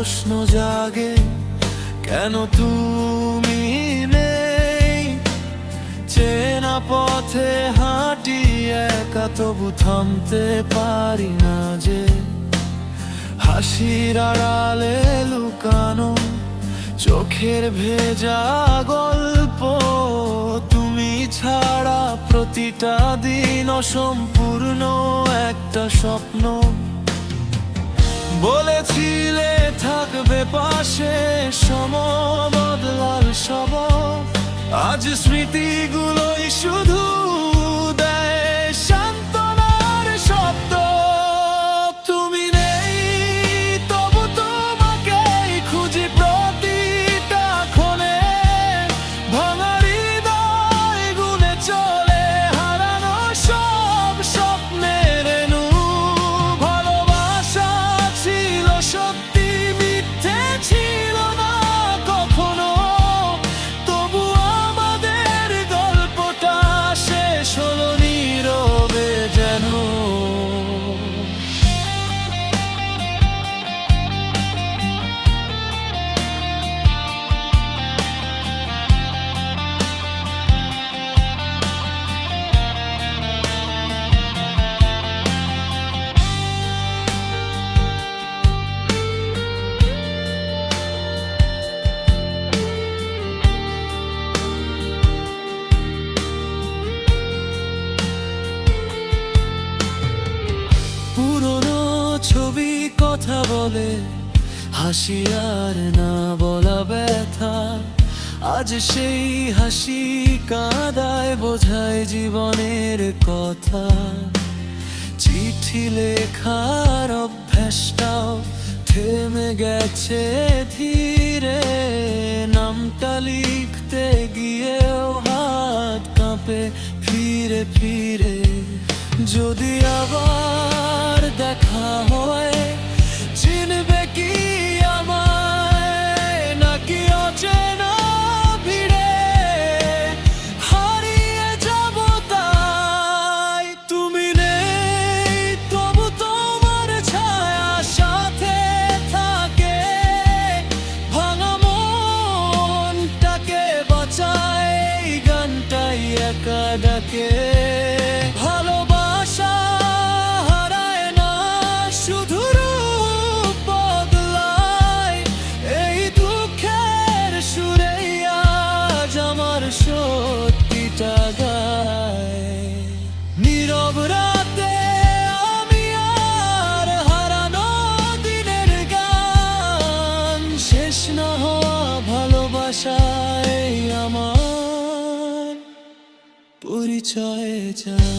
প্রশ্ন জাগে, কেন তুমি নেই? চেনা পথে হাঁটি একা, তবু থামতে পারি না যে। হাসির আড়ালে লুকানো চোখের ভেজা গল্প, তুমি ছাড়া প্রতিটা দিন অসম্পূর্ণ একটা স্বপ্ন। বলেছিলে থাকবে পাশে, সমবদলাল সব, আজ স্মৃতিগুলোই শুধু দেয় সান্ত্বনার শব্দ। তুমি নেই, তবু তোমাকেই খুঁজি প্রতিটা ক্ষণে। ভাঙা হৃদয় গুনে চলে হারানো সব স্বপ্নের রেণু। ভালোবাসা ছিল সত্যি, মিথ্যে ছিল না কখনো। তবু আমাদের গল্পটা শেষ হলো নীরবে যেন। পুরনো ছবি কথা বলে, হাসি আর না বলা ব্যথা। আজ সেই হাসি কাঁদায়, বোঝায় জীবনের কথা। চিঠি লেখার অভ্যাসটাও থেমে গেছে ধীরে। নামটা লিখতে গিয়েও হাত কাঁপে ফিরে ফিরে। যদি আবার দেখা হয়, চিনবে কি আমায়? নাকি অচেনা ভিড়ে হারিয়ে যাব তাই? তুমি নেই, তবু তোমার ছায়া সাথে থাকে। ভাঙা মনটাকে বাঁচায় এই গানটাই একা ডাকে। ভালোবাসা হারায় না, শুধু রূপ বদলায়। এই দুঃখের সুরেই আজ আমার সত্যিটা গায়। নীরব রাতে আমি আর হারানো দিনের গান, শেষ না হওয়া ভালোবাসায় আমার পরিচয় চাই।